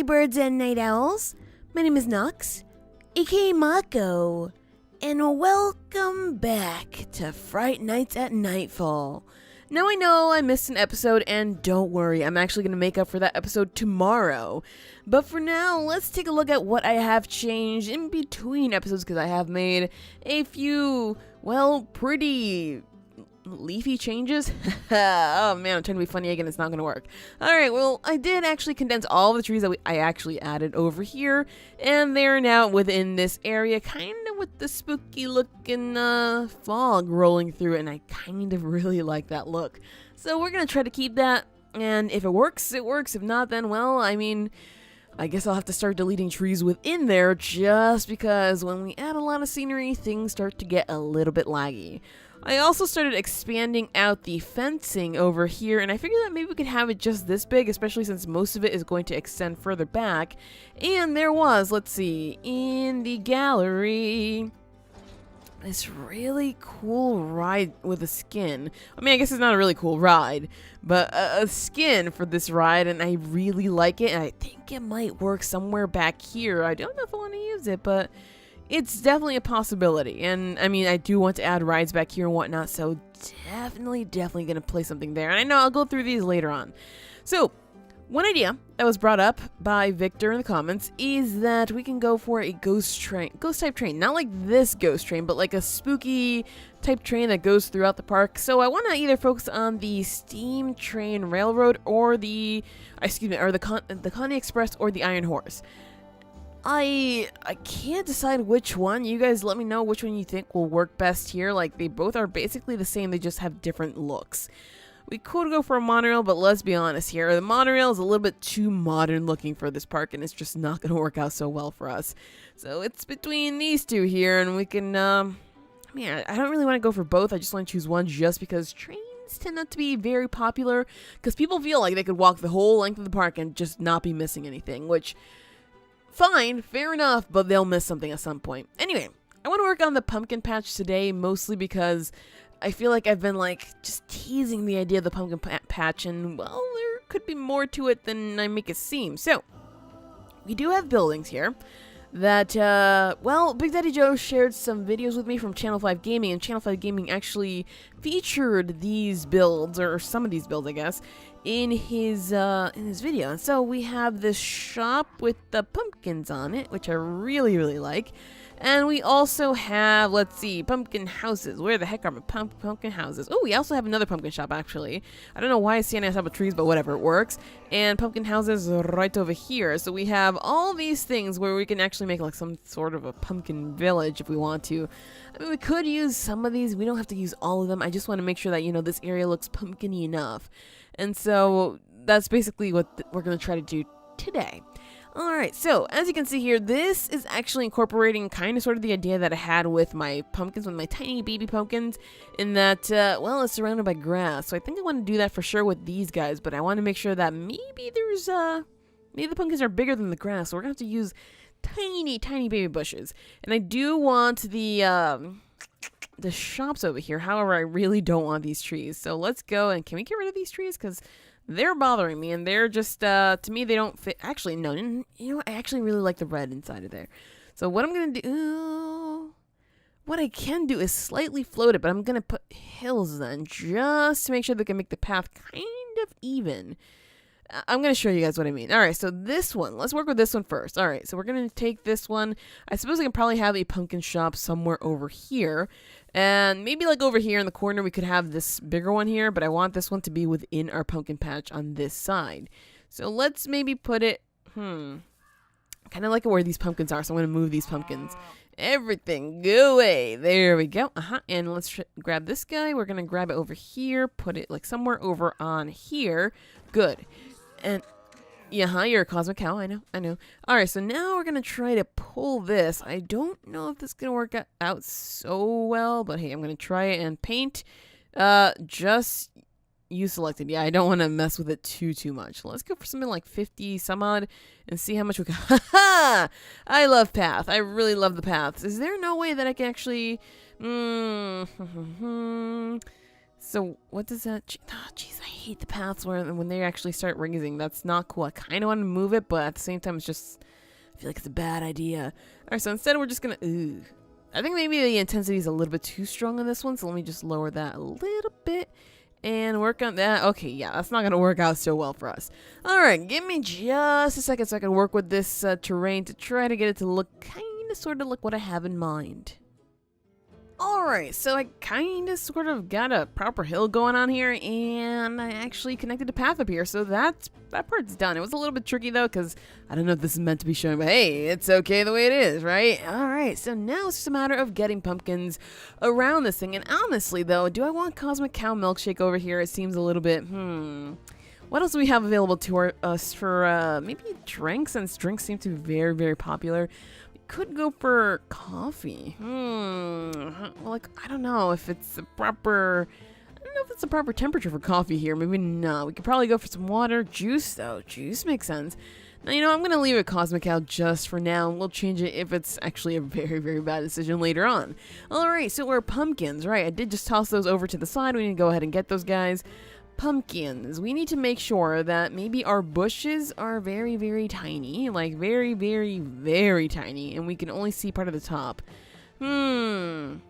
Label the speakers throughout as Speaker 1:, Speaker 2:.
Speaker 1: birds and night owls. My name is Nox, aka Mako, and welcome back to Fright Nights at Nightfall. Now I know I missed an episode, and don't worry, I'm actually going to make up for that episode tomorrow. But for now, let's take a look at what I have changed in between episodes, because I have made a few, well, pretty leafy changes. Oh man, I'm trying to be funny again, it's not gonna work. Alright, well, I did actually condense all the trees that I actually added over here, and they're now within this area, kind of with the spooky looking fog rolling through it, and I kind of really like that look. So we're gonna try to keep that, and if it works, it works. If not, then, well, I mean, I guess I'll have to start deleting trees within there, just because when we add a lot of scenery, things start to get a little bit laggy. I also started expanding out the fencing over here, and I figured that maybe we could have it just this big, especially since most of it is going to extend further back. And there was, let's see, in the gallery, this really cool ride with a skin. I mean, I guess it's not a really cool ride, but a skin for this ride, and I really like it, and I think it might work somewhere back here. I don't know if I want to use it, but it's definitely a possibility. And I mean, I do want to add rides back here and whatnot, so definitely gonna play something there. And I know I'll go through these later on. So one idea that was brought up by Victor in the comments is that we can go for a ghost type train. Not like this ghost train, but like a spooky type train that goes throughout the park. So I want to either focus on the steam train railroad or the Coney Express or the Iron Horse. I can't decide which one. You guys let me know which one you think will work best here. Like, they both are basically the same, they just have different looks. We could go for a monorail, but let's be honest here. The monorail is a little bit too modern looking for this park, and it's just not going to work out so well for us. So it's between these two here, and we can, I mean, I don't really want to go for both. I just want to choose one just because trains tend not to be very popular, because people feel like they could walk the whole length of the park and just not be missing anything, which, fine, fair enough, but they'll miss something at some point. Anyway, I want to work on the pumpkin patch today, mostly because I feel like I've been, like, just teasing the idea of the pumpkin patch, and, well, there could be more to it than I make it seem. So, we do have buildings here that, well, Big Daddy Joe shared some videos with me from Channel 5 Gaming, and Channel 5 Gaming actually featured these builds, or some of these builds, I guess, in his video. And so we have this shop with the pumpkins on it, which I really like. And we also have, let's see, pumpkin houses. Where the heck are my pumpkin houses? Oh, we also have another pumpkin shop, actually. I don't know why it's standing on top of trees, but whatever, it works. And pumpkin houses right over here. So we have all these things where we can actually make like some sort of a pumpkin village if we want to. I mean, we could use some of these. We don't have to use all of them. I just want to make sure that, you know, this area looks pumpkin-y enough. And so that's basically what we're going to try to do today. Alright, so as you can see here, this is actually incorporating kind of sort of the idea that I had with my pumpkins, with my tiny baby pumpkins, in that, well, it's surrounded by grass. So I think I want to do that for sure with these guys, but I want to make sure that maybe there's, maybe the pumpkins are bigger than the grass, so we're going to have to use tiny baby bushes. And I do want the shops over here. However, I really don't want these trees. So let's go, and can we get rid of these trees? Because they're bothering me, and they're just, to me, they don't fit. Actually, no, you know what? I actually really like the red inside of there. So what I'm going to do, what I can do is slightly float it, but I'm going to put hills then, just to make sure they can make the path kind of even. I'm going to show you guys what I mean. All right, so this one, let's work with this one first. All right, so we're going to take this one. I suppose I can probably have a pumpkin shop somewhere over here. And maybe like over here in the corner, we could have this bigger one here, but I want this one to be within our pumpkin patch on this side. So let's maybe put it, I kind of like it where these pumpkins are, so I'm going to move these pumpkins. Everything, go away. There we go. And let's grab this guy. We're going to grab it over here, put it like somewhere over on here. Good. And yeah, you're a cosmic cow. I know. All right, so now we're gonna try to pull this. I don't know if this is gonna work out so well, but hey, I'm gonna try it and paint. Just you selected. Yeah, I don't want to mess with it too much. Let's go for something like 50 some odd and see how much we can. Haha! I love path. I really love the paths. Is there no way that I can actually? So what does that? Oh, jeez, I hate the paths when they actually start raising. That's not cool. I kind of want to move it, but at the same time, it's just I feel like it's a bad idea. All right, so instead we're just gonna. I think maybe the intensity is a little bit too strong on this one, so let me just lower that a little bit and work on that. Okay, yeah, that's not gonna work out so well for us. All right, give me just a second so I can work with this terrain to try to get it to look kind of sort of like what I have in mind. Alright, so I kind of sort of got a proper hill going on here, and I actually connected a path up here, so that part's done. It was a little bit tricky, though, because I don't know if this is meant to be shown, but hey, it's okay the way it is, right? Alright, so now it's just a matter of getting pumpkins around this thing, and honestly, though, do I want Cosmic Cow Milkshake over here? It seems a little bit, What else do we have available to us for, maybe drinks, since drinks seem to be very, very popular? Could go for coffee. Well, like, I don't know if it's the proper... I don't know if it's the proper temperature for coffee here. Maybe not. We could probably go for some water. Juice, though. Juice makes sense. Now, you know, I'm going to leave it Cosmic Cow just for now. We'll change it if it's actually a very, very bad decision later on. Alright, so we're pumpkins, right? I did just toss those over to the side. We need to go ahead and get those guys. Pumpkins. We need to make sure that maybe our bushes are very, very tiny. Like, very, very, very tiny. And we can only see part of the top. I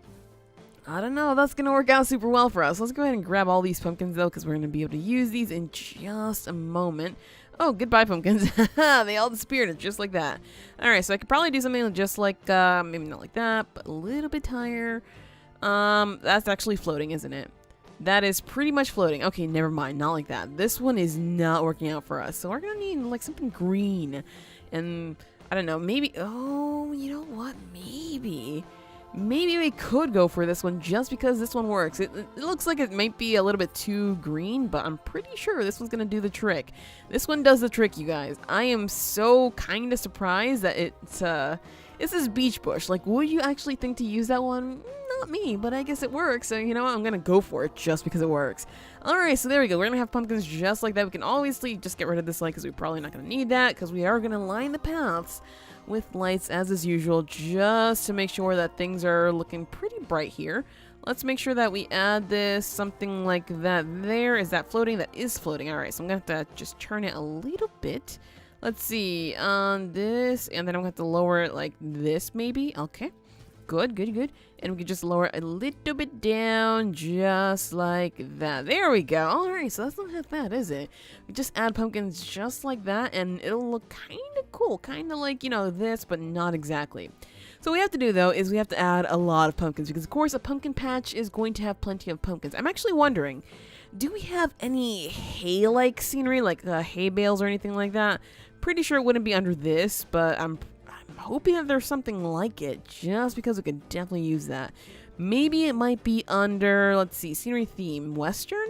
Speaker 1: don't know. That's going to work out super well for us. Let's go ahead and grab all these pumpkins, though, because we're going to be able to use these in just a moment. Oh, goodbye, pumpkins. They all disappeared just like that. Alright, so I could probably do something just like, maybe not like that, but a little bit higher. That's actually floating, isn't it? That is pretty much floating. Okay, never mind. Not like that. This one is not working out for us. So we're going to need, like, something green. And, I don't know, maybe... Oh, you know what? Maybe we could go for this one just because this one works. It looks like it might be a little bit too green, but I'm pretty sure this one's going to do the trick. This one does the trick, you guys. I am so kind of surprised that it's this beach bush. Like, would you actually think to use that one? Not me, but I guess it works. So, you know what? I'm going to go for it just because it works. Alright, so there we go. We're going to have pumpkins just like that. We can obviously just get rid of this light because we're probably not going to need that because we are going to line the paths with lights as is usual just to make sure that things are looking pretty bright here. Let's make sure that we add this something like that there. Is that floating? That is floating. Alright, so I'm going to have to just turn it a little bit. Let's see, on this, and then I'm going to have to lower it like this maybe. Okay, good. And we can just lower it a little bit down, just like that. There we go. Alright, so that's not half bad, is it? We just add pumpkins just like that, and it'll look kind of cool. Kind of like, you know, this, but not exactly. So what we have to do, though, is we have to add a lot of pumpkins, because, of course, a pumpkin patch is going to have plenty of pumpkins. I'm actually wondering, do we have any hay-like scenery, like hay bales or anything like that? Pretty sure it wouldn't be under this, but I'm hoping that there's something like it, just because we could definitely use that. Maybe it might be under, let's see, scenery theme, Western?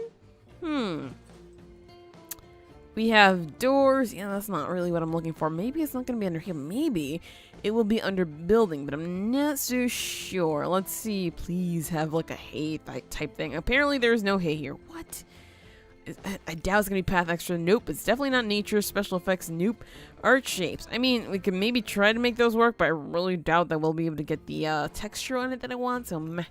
Speaker 1: We have doors. Yeah, that's not really what I'm looking for. Maybe it's not going to be under here. Maybe it will be under building, but I'm not so sure. Let's see. Please have like a hay type thing. Apparently there's no hay here. What? I doubt it's going to be path extra. Nope. It's definitely not nature. Special effects. Nope. Art shapes. I mean, we can maybe try to make those work, but I really doubt that we'll be able to get the texture on it that I want. So, meh.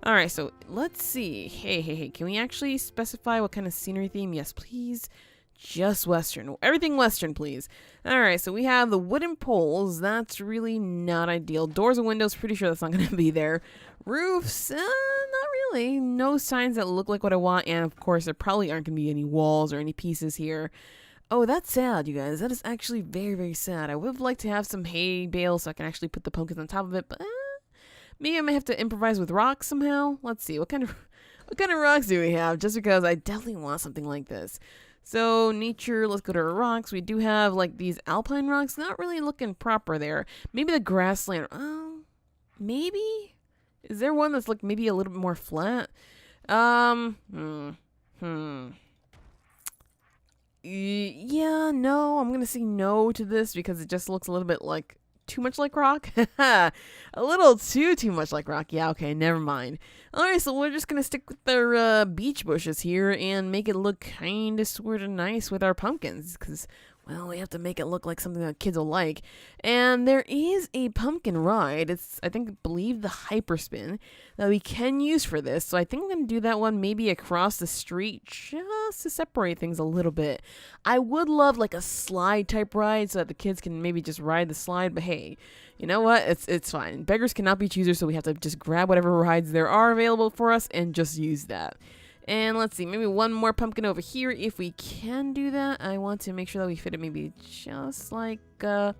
Speaker 1: Alright, so let's see. Hey. Can we actually specify what kind of scenery theme? Yes, please. Just Western. Everything Western, please. Alright, so we have the wooden poles. That's really not ideal. Doors and windows, pretty sure that's not going to be there. Roofs, not really. No signs that look like what I want. And, of course, there probably aren't going to be any walls or any pieces here. Oh, that's sad, you guys. That is actually very, very sad. I would have liked to have some hay bales so I can actually put the pumpkins on top of it. But maybe I might have to improvise with rocks somehow. Let's see. What kind of rocks do we have? Just because I definitely want something like this. So, nature, let's go to our rocks. We do have, like, these alpine rocks. Not really looking proper there. Maybe the grassland. Oh, maybe? Is there one that's, like, maybe a little bit more flat? Yeah, no. I'm going to say no to this because it just looks a little bit like too much like rock. A little too much like rock. Yeah, okay, never mind. Alright, so we're just gonna stick with our beach bushes here and make it look kind of sort of nice with our pumpkins, because well, we have to make it look like something that kids will like. And there is a pumpkin ride. It's, I believe the Hyperspin that we can use for this. So I think I'm going to do that one maybe across the street just to separate things a little bit. I would love like a slide type ride so that the kids can maybe just ride the slide. But hey, you know what? It's fine. Beggars cannot be choosers, so we have to just grab whatever rides there are available for us and just use that. And let's see, maybe one more pumpkin over here if we can do that. I want to make sure that we fit it maybe just like that,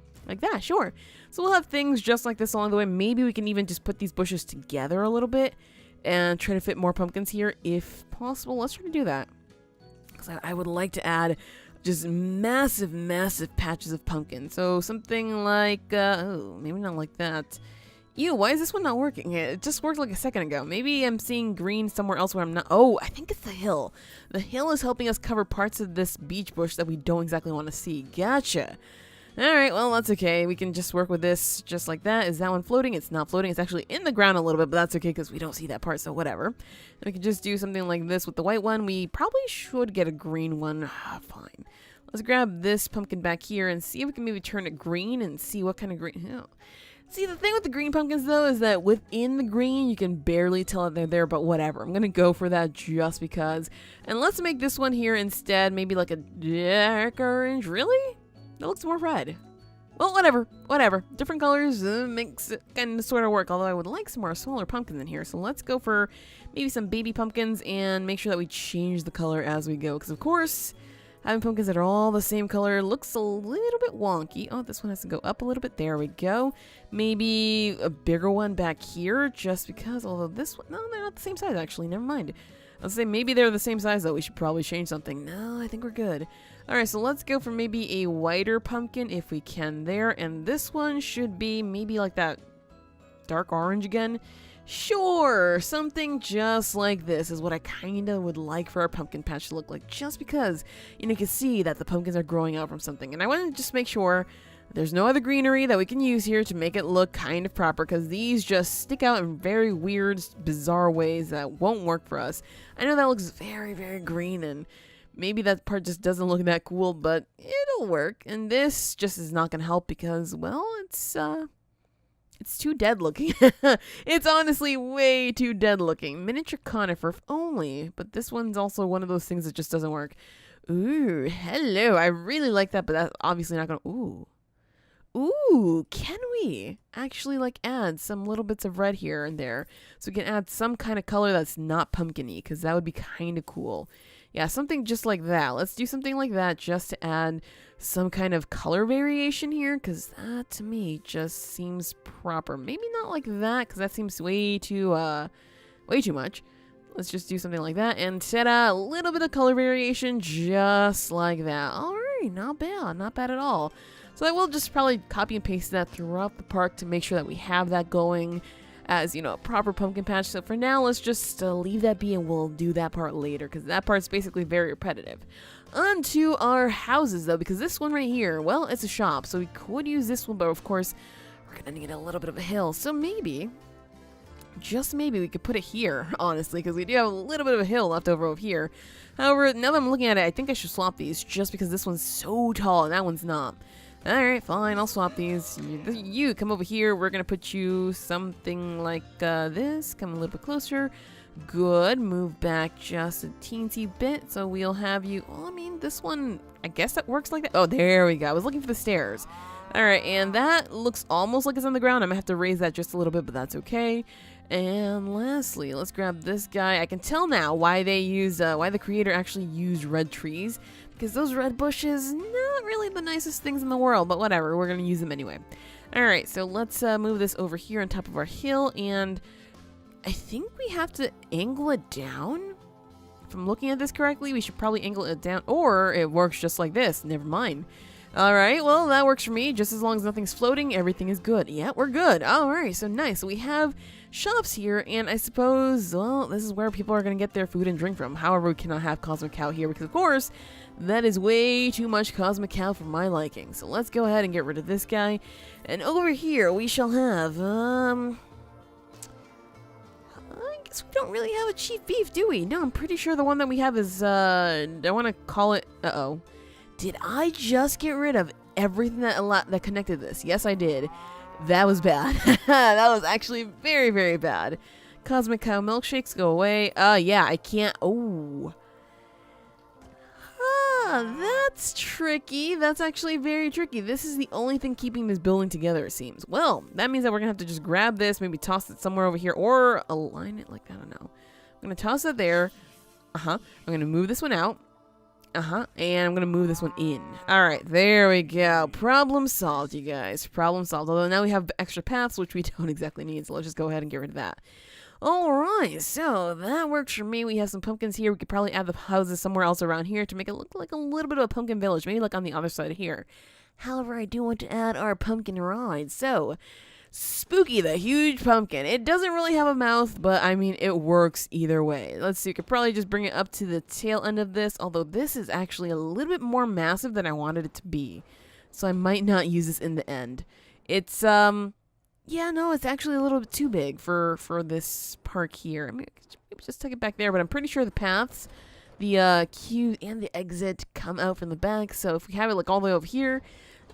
Speaker 1: sure. So we'll have things just like this along the way. Maybe we can even just put these bushes together a little bit and try to fit more pumpkins here if possible. Let's try to do that. Because I would like to add just massive, massive patches of pumpkin. So something like, oh, maybe not like that. Ew, why is this one not working? It just worked like a second ago. Maybe I'm seeing green somewhere else where I'm not. Oh, I think it's the hill. The hill is helping us cover parts of this beach bush that we don't exactly want to see. Gotcha. Alright, well, that's okay. We can just work with this just like that. Is that one floating? It's not floating. It's actually in the ground a little bit, but that's okay because we don't see that part, so whatever. And we can just do something like this with the white one. We probably should get a green one. Fine. Let's grab this pumpkin back here and see if we can maybe turn it green and see what kind of green. Oh. See, the thing with the green pumpkins, though, is that within the green, you can barely tell that they're there, but whatever. I'm going to go for that just because. And let's make this one here instead maybe like a dark orange. Really? That looks more red. Well, whatever. Different colors makes it kind of sort of work, although I would like some more smaller pumpkins in here. So let's go for maybe some baby pumpkins and make sure that we change the color as we go. Because, of course, having pumpkins that are all the same color looks a little bit wonky. Oh, this one has to go up a little bit. There we go. Maybe a bigger one back here just because, although this one, no, they're not the same size actually. Never mind. I'll say maybe they're the same size though. We should probably change something. No, I think we're good. All right, so let's go for maybe a whiter pumpkin if we can there. And this one should be maybe like that dark orange again. Sure, something just like this is what I kind of would like for our pumpkin patch to look like, just because, you know, you can see that the pumpkins are growing out from something. And I want to just make sure there's no other greenery that we can use here to make it look kind of proper, because these just stick out in very weird, bizarre ways that won't work for us. I know that looks very, very green, and maybe that part just doesn't look that cool, but it'll work. And this just is not going to help because, well, it's too dead looking. It's honestly way too dead looking. Miniature conifer if only, but this one's also one of those things that just doesn't work. Ooh, hello. I really like that, but that's obviously not gonna. Ooh, can we actually like add some little bits of red here and there so we can add some kind of color that's not pumpkin-y, because that would be kind of cool. Yeah, something just like that. Let's do something like that just to add some kind of color variation here, because that to me just seems proper. Maybe not like that, because that seems way too much. Let's just do something like that and ta-da, a little bit of color variation just like that. All right, not bad at all. So I will just probably copy and paste that throughout the park to make sure that we have that going as, you know, a proper pumpkin patch. So for now, let's just leave that be and we'll do that part later, because that part's basically very repetitive. On to our houses, though, because this one right here, well, it's a shop, so we could use this one, but of course, we're going to need a little bit of a hill. So maybe, just maybe, we could put it here, honestly, because we do have a little bit of a hill left over here. However, now that I'm looking at it, I think I should swap these just because this one's so tall and that one's not. Alright, fine, I'll swap these. You come over here. We're going to put you something like this. Come a little bit closer. Good. Move back just a teensy bit. So we'll have you... Well, I mean, this one, I guess that works like that. Oh, there we go. I was looking for the stairs. Alright, and that looks almost like it's on the ground. I'm going to have to raise that just a little bit, but that's okay. And lastly, let's grab this guy. I can tell now why they use, why the creator actually used red trees. Because those red bushes, not really the nicest things in the world, but whatever, we're going to use them anyway. Alright, so let's move this over here on top of our hill, and I think we have to angle it down. If I'm looking at this correctly, we should probably angle it down, or it works just like this. Never mind. Alright, well, that works for me. Just as long as nothing's floating, everything is good. Yeah, we're good. Alright, so nice. So we have shops here, and I suppose, well, this is where people are going to get their food and drink from. However, we cannot have Cosmic Cow here because, of course, that is way too much Cosmic Cow for my liking. So let's go ahead and get rid of this guy. And over here, we shall have, I guess we don't really have a chief beef, do we? No, I'm pretty sure the one that we have is, I want to call it, Did I just get rid of everything that connected this? Yes, I did. That was bad. That was actually very, very bad. Cosmic Cow milkshakes, go away. Yeah, I can't. Oh. That's tricky. That's actually very tricky. This is the only thing keeping this building together, it seems. Well, that means that we're going to have to just grab this, maybe toss it somewhere over here, or align it like, I don't know. I'm going to toss it there. I'm going to move this one out. And I'm going to move this one in. All right, there we go. Problem solved, you guys. Problem solved. Although now we have extra paths, which we don't exactly need, so let's just go ahead and get rid of that. Alright, so that works for me. We have some pumpkins here. We could probably add the houses somewhere else around here to make it look like a little bit of a pumpkin village. Maybe like on the other side of here. However, I do want to add our pumpkin ride. So, Spooky the huge pumpkin. It doesn't really have a mouth, but I mean, it works either way. Let's see, we could probably just bring it up to the tail end of this. Although this is actually a little bit more massive than I wanted it to be. So I might not use this in the end. It's, yeah, no, it's actually a little bit too big for this park here. I mean, maybe just tuck it back there, but I'm pretty sure the paths, the queue, and the exit come out from the back. So if we have it like all the way over here,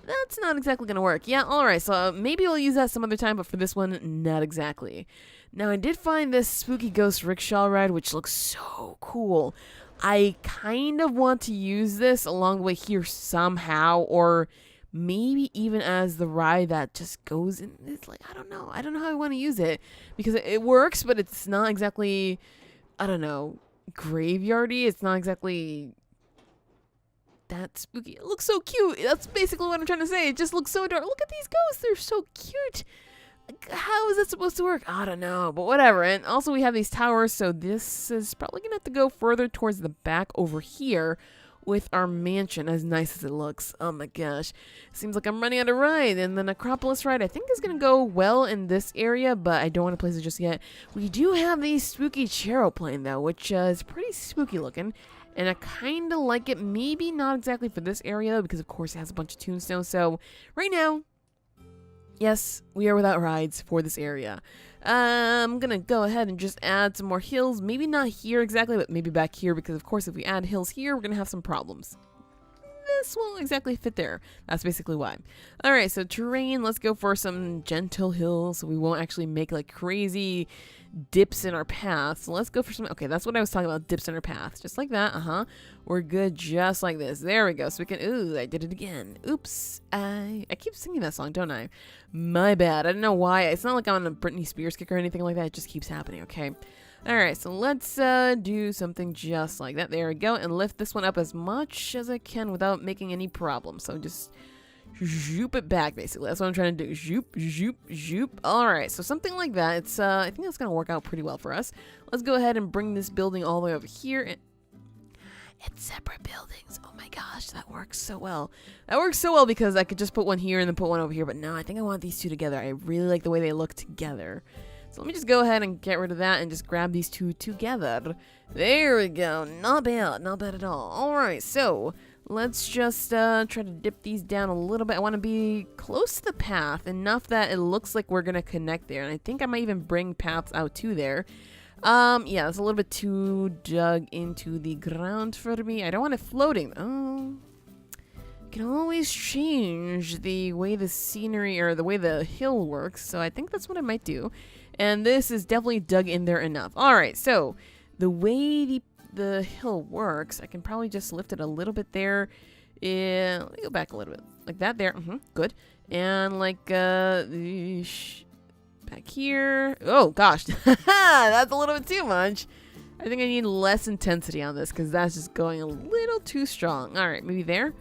Speaker 1: that's not exactly going to work. Yeah, all right, so maybe we'll use that some other time, but for this one, not exactly. Now, I did find this Spooky Ghost Rickshaw ride, which looks so cool. I kind of want to use this along the way here somehow, or maybe even as the ride that just goes in. It's like, I don't know how I want to use it, because it works, but it's not exactly, I don't know, graveyardy. It's not exactly that spooky. It looks so cute. That's basically what I'm trying to say. It just looks so dark. Look at these ghosts. They're so cute. How is that supposed to work? I don't know, but whatever. And also we have these towers, so this is probably gonna have to go further towards the back over here with our mansion, as nice as it looks. Oh my gosh. Seems like I'm running out of ride. And the Necropolis ride, I think, is going to go well in this area, but I don't want to place it just yet. We do have the spooky Charoplane, though, which is pretty spooky looking. And I kind of like it. Maybe not exactly for this area, because, of course, it has a bunch of tombstones. So, right now, yes, we are without rides for this area. I'm gonna go ahead and just add some more hills. Maybe not here exactly, but maybe back here, because of course if we add hills here, we're gonna have some problems. This won't exactly fit there. That's basically why. Alright, so terrain, let's go for some gentle hills so we won't actually make like crazy dips in our path. So let's go for some, okay, that's what I was talking about, dips in our path. Just like that, We're good just like this. There we go. So we can, ooh, I did it again. Oops. I keep singing that song, don't I? My bad. I don't know why. It's not like I'm on a Britney Spears kick or anything like that. It just keeps happening, okay? Alright, so let's do something just like that. There we go. And lift this one up as much as I can without making any problems. So just zoop it back, basically. That's what I'm trying to do. Zoop, zoop, zoop. Alright, so something like that. It's I think that's going to work out pretty well for us. Let's go ahead and bring this building all the way over here. It's separate buildings. Oh my gosh, that works so well. That works so well because I could just put one here and then put one over here. But no, I think I want these two together. I really like the way they look together. So let me just go ahead and get rid of that and just grab these two together. There we go. Not bad. Not bad at all. Alright, so let's just try to dip these down a little bit. I want to be close to the path, enough that it looks like we're going to connect there. And I think I might even bring paths out to there. Yeah, it's a little bit too dug into the ground for me. I don't want it floating. Oh, you can always change the way the scenery or the way the hill works. So I think that's what I might do. And this is definitely dug in there enough. All right, so the way the hill works, I can probably just lift it a little bit there. Yeah, let me go back a little bit. Like that there. Good. And like, back here. Oh, gosh. That's a little bit too much. I think I need less intensity on this because that's just going a little too strong. All right, maybe there.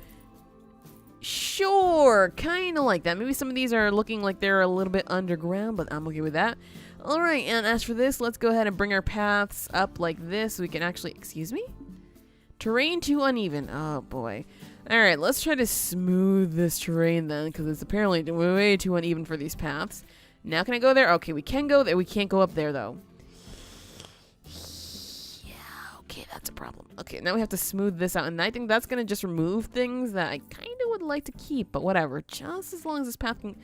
Speaker 1: Sure, kind of like that. Maybe some of these are looking like they're a little bit underground, but I'm okay with that. All right, and as for this, let's go ahead and bring our paths up like this so we can actually, excuse me? Terrain too uneven. Oh, boy. All right, let's try to smooth this terrain then because it's apparently way too uneven for these paths. Now can I go there? Okay, we can go there. We can't go up there, though. Yeah, okay, that's a problem. Okay, now we have to smooth this out, and I think that's going to just remove things that I kind of would like to keep, but whatever. Just as long as this path can...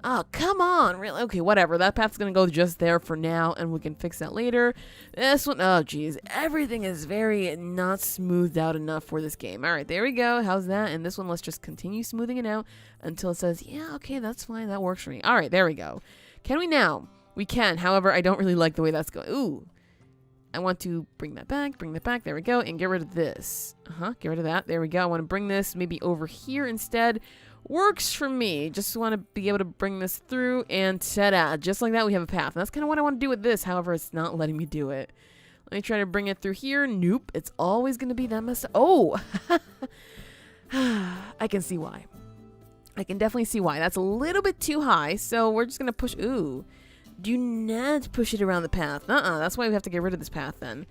Speaker 1: Oh, come on. Really? Okay, whatever. That path's going to go just there for now, and we can fix that later. This one, oh, geez. Everything is very not smoothed out enough for this game. All right, there we go. How's that? And this one, let's just continue smoothing it out until it says, yeah, okay, that's fine. That works for me. All right, there we go. Can we now? We can. However, I don't really like the way that's going. Ooh. I want to bring that back. There we go. And get rid of this. Get rid of that. There we go. I want to bring this maybe over here instead. Works for me. Just want to be able to bring this through, and ta-da. Just like that, we have a path. And that's kind of what I want to do with this. However, it's not letting me do it. Let me try to bring it through here. Nope. It's always going to be that messed up. Oh! I can see why. I can definitely see why. That's a little bit too high, so we're just going to push... Ooh. Do not push it around the path. That's why we have to get rid of this path then.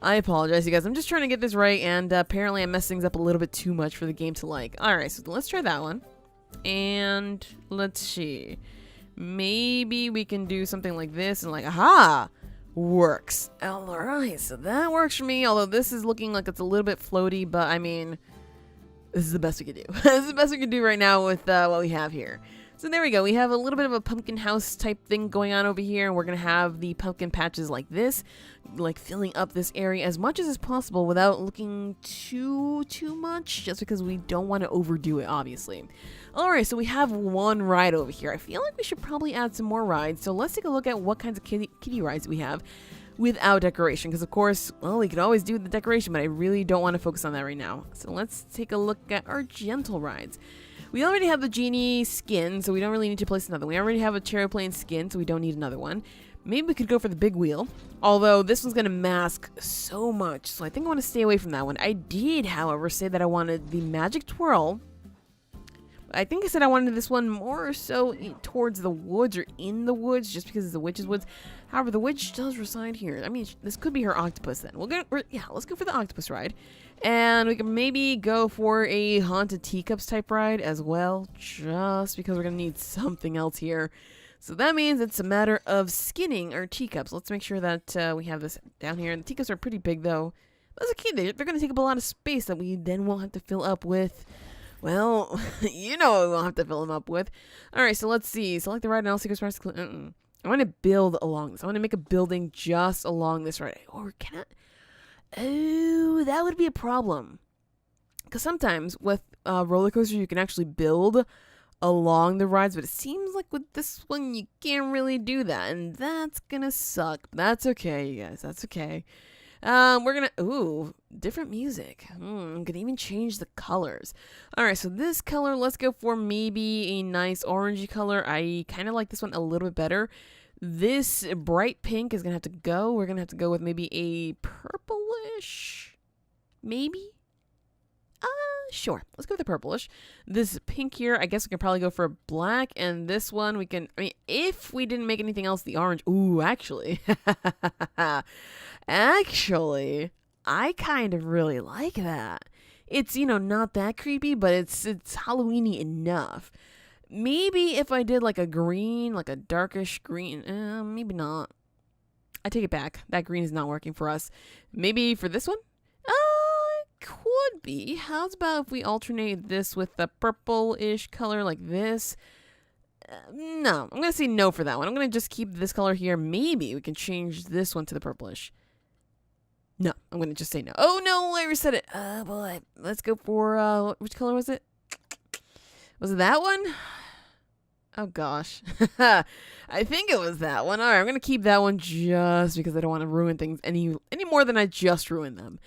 Speaker 1: I apologize, you guys. I'm just trying to get this right, and apparently I messed things up a little bit too much for the game to like. Alright, so let's try that one. And let's see. Maybe we can do something like this and like, aha! Works. Alright, so that works for me, although this is looking like it's a little bit floaty, but I mean, this is the best we can do. This is the best we can do right now with what we have here. So there we go. We have a little bit of a pumpkin house type thing going on over here, and we're going to have the pumpkin patches like this, like filling up this area as much as possible without looking too much, just because we don't want to overdo it, obviously. Alright, so we have one ride over here. I feel like we should probably add some more rides, so let's take a look at what kinds of kiddie rides we have without decoration, because of course, well, we could always do the decoration, but I really don't want to focus on that right now. So let's take a look at our gentle rides. We already have the genie skin, so we don't really need to place another one. We already have a Chairplane skin, so we don't need another one. Maybe we could go for the big wheel, although this one's going to mask so much, so I think I want to stay away from that one. I did, however, say that I wanted the magic twirl. I think I said I wanted this one more so towards the woods or in the woods, just because it's the witch's woods. However, the witch does reside here. I mean, this could be her octopus then. Yeah, let's go for the octopus ride. And we can maybe go for a haunted teacups type ride as well, just because we're going to need something else here. So that means it's a matter of skinning our teacups. Let's make sure that we have this down here. And the teacups are pretty big, though. That's okay. They're going to take up a lot of space that we then won't have to fill up with... Well, you know what we won't have to fill them up with. Alright, so let's see. Select the ride and all secret spots. I want to build along this. I want to make a building just along this ride. Or can I... Oh, that would be a problem. Because sometimes with roller coasters, you can actually build along the rides. But it seems like with this one, you can't really do that. And that's going to suck. That's okay, you guys. That's okay. We're gonna, ooh, different music. I'm gonna even change the colors. Alright, so this color, let's go for maybe a nice orangey color. I kind of like this one a little bit better. This bright pink is gonna have to go. We're gonna have to go with maybe a purplish, maybe? Sure. Let's go with the purplish. This pink here, I guess we can probably go for a black. And this one, we can, I mean, if we didn't make anything else, the orange. Ooh, actually. Actually, I kind of really like that. It's, you know, not that creepy, but it's Halloween-y enough. Maybe if I did like a green, like a darkish green. Maybe not. I take it back. That green is not working for us. Maybe for this one? Could be. How's about if we alternate this with the purple-ish color like this? No, I'm going to say no for that one. I'm going to just keep this color here. Maybe we can change this one to the purplish. No, I'm going to just say no. Oh, no, I reset it. Boy. Let's go for, which color was it? Was it that one? Oh, gosh. I think it was that one. All right, I'm going to keep that one just because I don't want to ruin things any more than I just ruined them.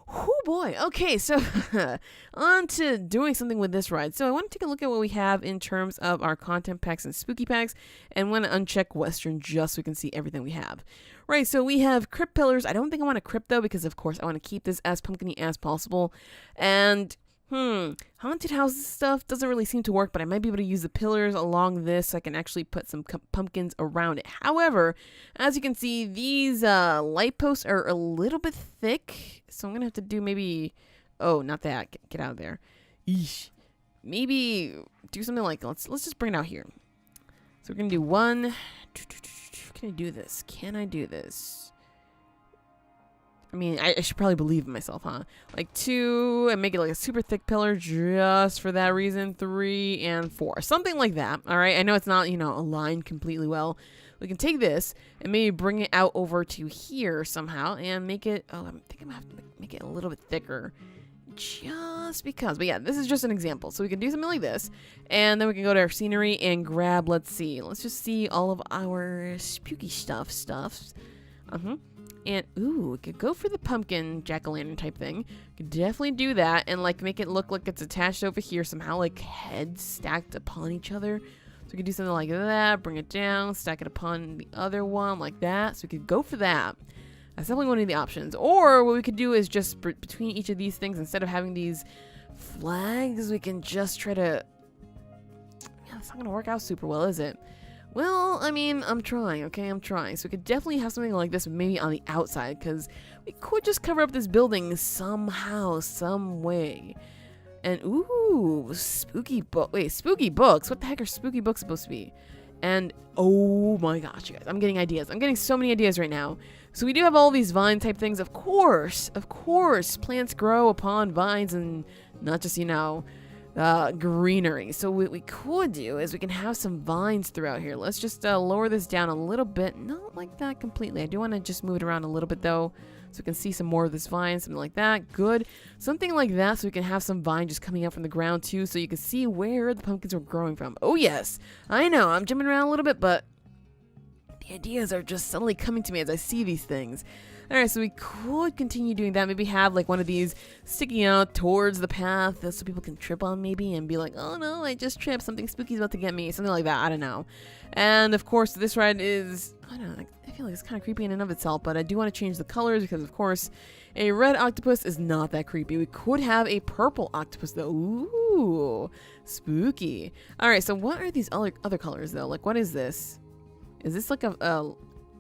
Speaker 1: Oh boy. Okay, so on to doing something with this ride. So I want to take a look at what we have in terms of our content packs and spooky packs, and want to uncheck Western just so we can see everything we have. Right, so we have crypt pillars. I don't think I want a crypt though, because of course I want to keep this as pumpkin-y as possible. And haunted house stuff doesn't really seem to work, but I might be able to use the pillars along this so I can actually put some pumpkins around it. However, as you can see, these light posts are a little bit thick, so I'm gonna have to do maybe, oh, not that, get out of there. Eesh. Maybe do something like, let's just bring it out here. So we're gonna do one. Can I do this? Can I do this? I mean, I should probably believe in myself, huh? Like 2, and make it like a super thick pillar just for that reason. 3 and 4. Something like that, all right? I know it's not, you know, aligned completely well. We can take this and maybe bring it out over to here somehow and make it, oh, I think I'm going to have to make it a little bit thicker just because. But yeah, this is just an example. So we can do something like this, and then we can go to our scenery and grab, let's just see all of our spooky stuffs. And, ooh, we could go for the pumpkin jack-o'-lantern type thing. Could definitely do that and, like, make it look like it's attached over here somehow, like heads stacked upon each other. So we could do something like that, bring it down, stack it upon the other one like that. So we could go for that. That's definitely one of the options. Or what we could do is just between each of these things, instead of having these flags, we can just try to... Yeah, it's not going to work out super well, is it? Well, I mean, I'm trying, okay? I'm trying. So we could definitely have something like this maybe on the outside, because we could just cover up this building somehow, some way. And, ooh, spooky book. Wait, spooky books? What the heck are spooky books supposed to be? And, oh my gosh, you guys, I'm getting ideas. I'm getting so many ideas right now. So we do have all these vine type things. Of course, plants grow upon vines and not just, you know... greenery. So what we could do is we can have some vines throughout here. Let's just lower this down a little bit. Not like that completely. I do want to just move it around a little bit though, so we can see some more of this vine, something like that. Good. Something like that, so we can have some vine just coming out from the ground too, so you can see where the pumpkins are growing from. Oh yes, I know, I'm jumping around a little bit, but the ideas are just suddenly coming to me as I see these things. Alright, so we could continue doing that. Maybe have like one of these sticking out towards the path so people can trip on maybe and be like, oh no, I just tripped. Something spooky's about to get me. Something like that. I don't know. And of course, this ride is, I don't know, I feel like it's kind of creepy in and of itself, but I do want to change the colors because of course, a red octopus is not that creepy. We could have a purple octopus though. Ooh, spooky. Alright, so what are these other colors though? Like, what is this? Is this like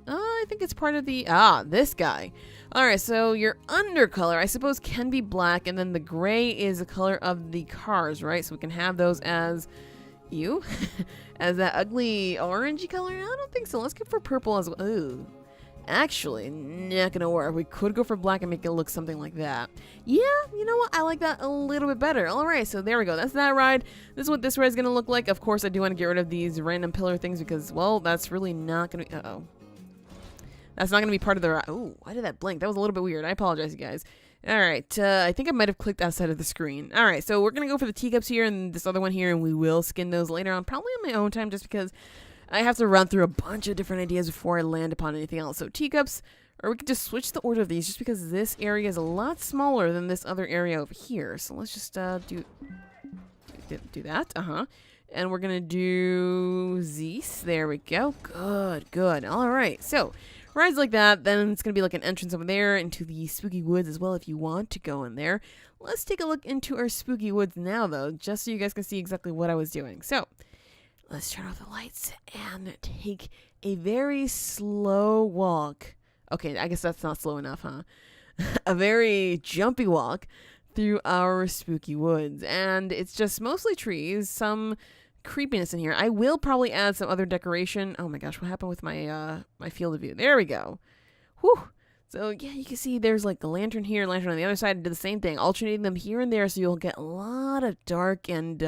Speaker 1: I think it's part of the... this guy. Alright, so your undercolor, I suppose, can be black, and then the gray is the color of the cars, right? So we can have those as... as that ugly orangey color? I don't think so. Let's go for purple as well. Ooh. Actually, not gonna work. We could go for black and make it look something like that. Yeah, you know what? I like that a little bit better. Alright, so there we go. That's that ride. This is what this ride is gonna look like. Of course, I do want to get rid of these random pillar things because, well, that's really not gonna be... Uh-oh. That's not going to be part of the ride. Oh, why did that blink? That was a little bit weird. I apologize, you guys. All right. I think I might have clicked outside of the screen. All right. So we're going to go for the teacups here and this other one here, and we will skin those later on, probably on my own time, just because I have to run through a bunch of different ideas before I land upon anything else. So teacups, or we could just switch the order of these just because this area is a lot smaller than this other area over here. So let's just do that. And we're going to do these. There we go. Good. All right. So... rides like that, then it's going to be like an entrance over there into the spooky woods as well if you want to go in there. Let's take a look into our spooky woods now, though, just so you guys can see exactly what I was doing. So, let's turn off the lights and take a very slow walk. Okay, I guess that's not slow enough, huh? A very jumpy walk through our spooky woods. And it's just mostly trees, some... creepiness in here. I will probably add some other decoration. Oh my gosh, what happened with my my field of view? There we go. Whew. So yeah, you can see there's like a lantern here, lantern on the other side, and do the same thing, alternating them here and there, so you'll get a lot of dark and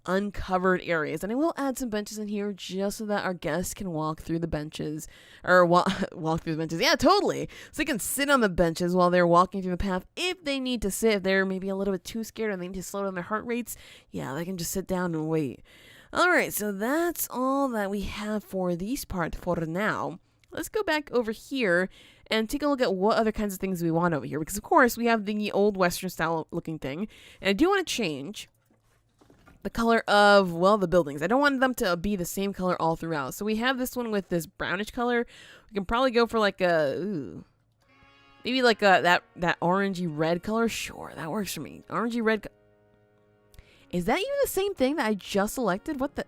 Speaker 1: uncovered areas. And I will add some benches in here just so that our guests can walk through the benches, or walk through the benches. Yeah, totally. So they can sit on the benches while they're walking through the path if they need to sit. If they're maybe a little bit too scared and they need to slow down their heart rates, yeah, they can just sit down and wait. All right, so that's all that we have for this part for now. Let's go back over here and take a look at what other kinds of things we want over here. Because, of course, we have the old Western style looking thing. And I do want to change the color of, well, the buildings. I don't want them to be the same color all throughout. So we have this one with this brownish color. We can probably go for like a, maybe like that orangey red color. Sure, that works for me. Orangey red. Is that even the same thing that I just selected? What the?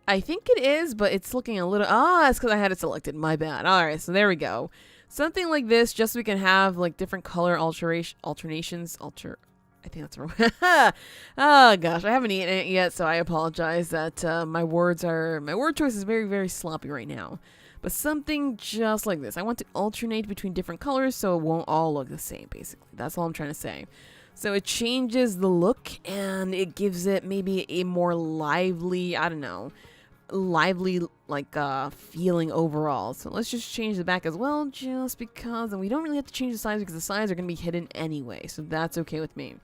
Speaker 1: I think it is, but it's looking a little, that's because I had it selected. My bad. All right, so there we go. Something like this, just so we can have like different color alternations. I think that's wrong. Oh gosh, I haven't eaten it yet, so I apologize that my word choice is very, very sloppy right now. but something just like this. I want to alternate between different colors so it won't all look the same, basically. That's all I'm trying to say. So it changes the look and it gives it maybe a more lively, I don't know, lively like feeling overall. So let's just change the back as well, just because, and we don't really have to change the sides because the sides are going to be hidden anyway, so that's okay with me.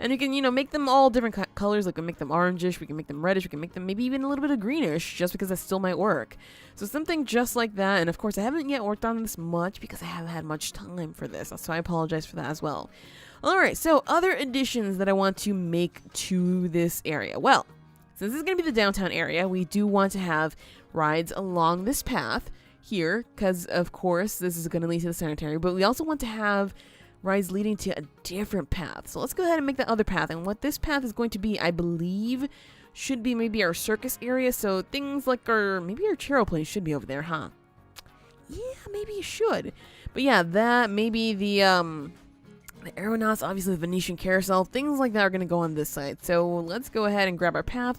Speaker 1: And we can, you know, make them all different colors, like we can make them orangish, we can make them reddish, we can make them maybe even a little bit of greenish, just because that still might work. So something just like that, and of course I haven't yet worked on this much because I haven't had much time for this, so I apologize for that as well. Alright, so other additions that I want to make to this area. Well, since this is going to be the downtown area, we do want to have rides along this path here, because of course this is going to lead to the sanitary, but we also want to have rides leading to a different path. So let's go ahead and make that other path, and what this path is going to be, I believe, should be maybe our circus area, so things like maybe our aeroplane should be over there, huh? Yeah, maybe it should. But yeah, that, maybe the aeronauts, obviously the Venetian carousel, things like that are going to go on this side. So let's go ahead and grab our path.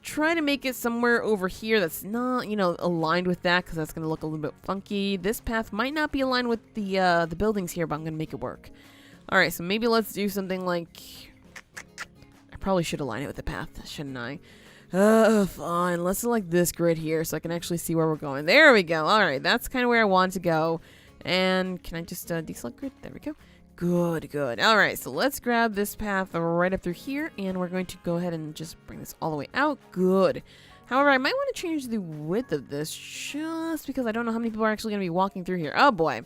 Speaker 1: Try to make it somewhere over here that's not, you know, aligned with that, because that's going to look a little bit funky. This path might not be aligned with the buildings here, but I'm going to make it work. Alright, so maybe let's do something like... I probably should align it with the path, shouldn't I? Fine. Let's do like this grid here so I can actually see where we're going. There we go. Alright, that's kind of where I want to go. And can I just deselect grid? There we go. Good, good. Alright, so let's grab this path right up through here, and we're going to go ahead and just bring this all the way out. Good. However, I might want to change the width of this just because I don't know how many people are actually going to be walking through here. Oh, boy.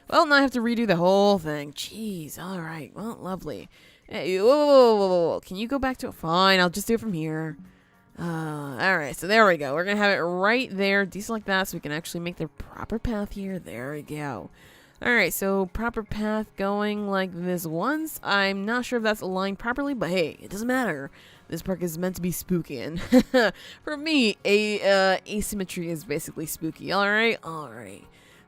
Speaker 1: Well, now I have to redo the whole thing. Jeez. Alright. Well, lovely. Hey, whoa. Can you go back to it? Fine, I'll just do it from here. Alright, so there we go. We're going to have it right there, decent like that, so we can actually make the proper path here. There we go. Alright, so proper path going like this once. I'm not sure if that's aligned properly, but hey, it doesn't matter. This park is meant to be spooky, and for me, asymmetry is basically spooky. Alright.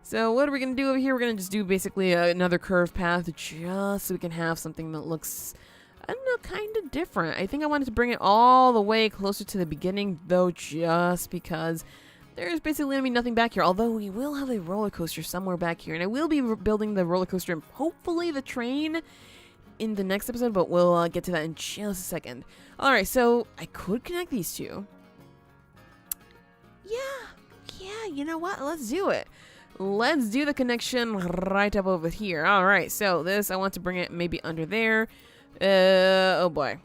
Speaker 1: So what are we going to do over here? We're going to just do basically another curved path just so we can have something that looks, I don't know, kind of different. I think I wanted to bring it all the way closer to the beginning, though, just because there's basically going to be nothing back here, although we will have a roller coaster somewhere back here, and I will be building the roller coaster and hopefully the train in the next episode, but we'll get to that in just a second. Alright, so I could connect these two. Yeah, you know what? Let's do it. Let's do the connection right up over here. Alright, so this, I want to bring it maybe under there. Oh boy.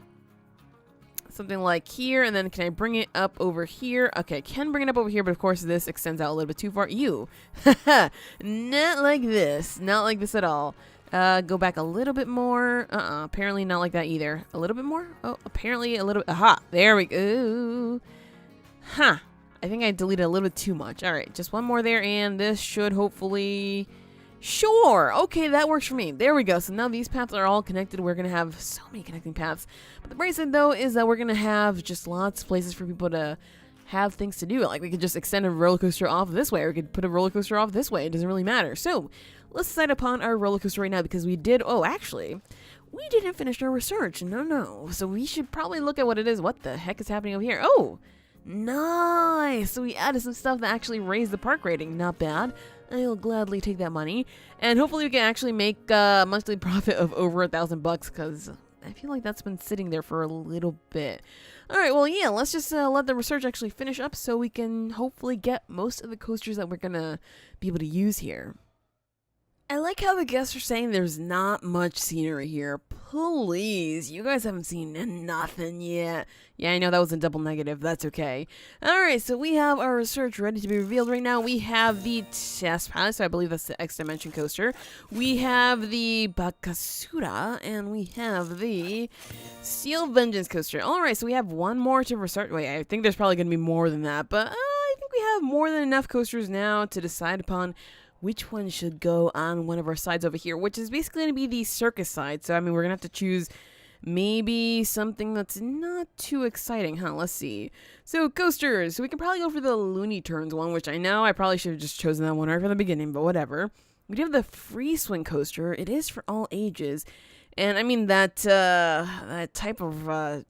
Speaker 1: Something like here, and then can I bring it up over here? Okay, I can bring it up over here, but of course this extends out a little bit too far. Not like this. Not like this at all. Go back a little bit more. Apparently not like that either. A little bit more? Oh, apparently a little bit. Aha, there we go. Huh. I think I deleted a little bit too much. Alright, just one more there, and this should hopefully... Sure! Okay, that works for me. There we go. So now these paths are all connected. We're going to have so many connecting paths. But the bright side, though, is that we're going to have just lots of places for people to have things to do. Like, we could just extend a roller coaster off this way, or we could put a roller coaster off this way. It doesn't really matter. So, let's decide upon our roller coaster right now, because we did... Oh, actually, we didn't finish our research. No. So we should probably look at what it is. What the heck is happening over here? Oh! Nice! So we added some stuff that actually raised the park rating. Not bad. I'll gladly take that money. And hopefully we can actually make a monthly profit of over $1,000 because I feel like that's been sitting there for a little bit. Alright, well, yeah, let's just let the research actually finish up so we can hopefully get most of the coasters that we're gonna be able to use here. I like how the guests are saying there's not much scenery here. Please, you guys haven't seen nothing yet. Yeah, I know that was a double negative. That's okay. Alright, so we have our research ready to be revealed right now. We have the Test Palace, so I believe that's the X Dimension coaster. We have the Bakasura, and we have the Steel Vengeance coaster. Alright, so we have one more to research. Wait, I think there's probably going to be more than that, but I think we have more than enough coasters now to decide upon which one should go on one of our sides over here, which is basically going to be the circus side. So, I mean, we're going to have to choose maybe something that's not too exciting, huh? Let's see. So, coasters. So, we can probably go for the Looney Tunes one, which I know I probably should have just chosen that one right from the beginning, but whatever. We do have the Free Swing coaster. It is for all ages. And, I mean, that type of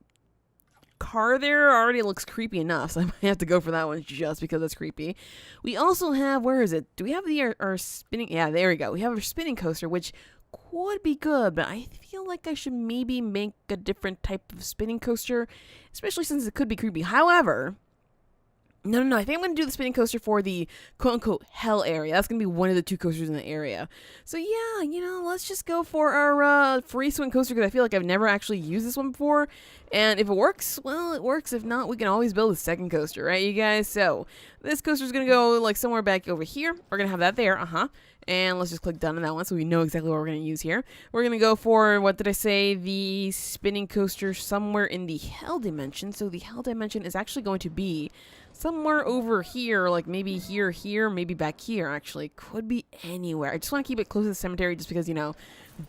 Speaker 1: car there already looks creepy enough, so I might have to go for that one just because it's creepy. We also have, where is it? Do we have our spinning? Yeah, there we go. We have our spinning coaster, which could be good, but I feel like I should maybe make a different type of spinning coaster, especially since it could be creepy. However, no. I think I'm going to do the spinning coaster for the quote-unquote hell area. That's going to be one of the 2 coasters in the area. So yeah, let's just go for our free swing coaster because I feel like I've never actually used this one before. And if it works, well, it works. If not, we can always build a second coaster, right, you guys? So this coaster is going to go like somewhere back over here. We're going to have that there, And let's just click done on that one so we know exactly what we're going to use here. We're going to go for, what did I say, the spinning coaster somewhere in the hell dimension. So the hell dimension is actually going to be somewhere over here, like maybe here, maybe back here, actually. Could be anywhere. I just want to keep it close to the cemetery just because,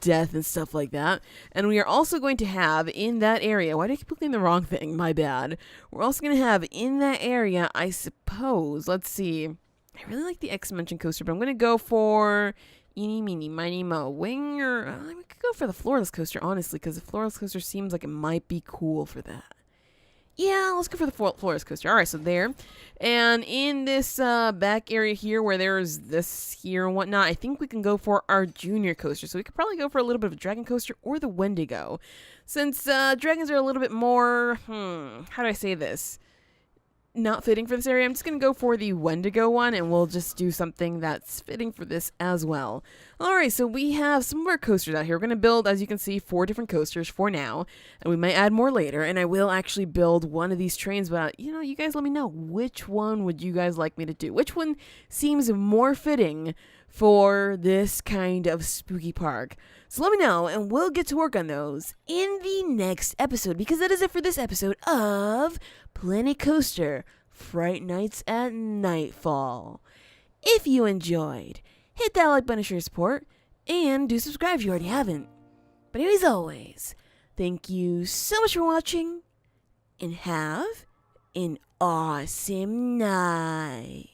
Speaker 1: death and stuff like that. And we are also going to have in that area, why did I keep clicking the wrong thing? My bad. We're also going to have in that area, I suppose, let's see. I really like the X-Dimension coaster, but I'm going to go for eeny, meeny, miny, mo, wing, or we could go for the floorless coaster, honestly, because the floorless coaster seems like it might be cool for that. Yeah, let's go for the floorless coaster. All right, so there. And in this back area here where there's this here and whatnot, I think we can go for our junior coaster. So we could probably go for a little bit of a dragon coaster or the Wendigo. Since dragons are a little bit more, how do I say this? Not fitting for this area, I'm just going to go for the Wendigo one, and we'll just do something that's fitting for this as well. Alright, so we have some more coasters out here. We're going to build, as you can see, 4 different coasters for now, and we might add more later, and I will actually build one of these trains, but, you guys let me know, which one would you guys like me to do? Which one seems more fitting for this kind of spooky park? So let me know, and we'll get to work on those in the next episode, because that is it for this episode of Planet Coaster Fright Nights at Nightfall. If you enjoyed, hit that like button to show your support, and do subscribe if you already haven't. But anyways, always, thank you so much for watching, and have an awesome night.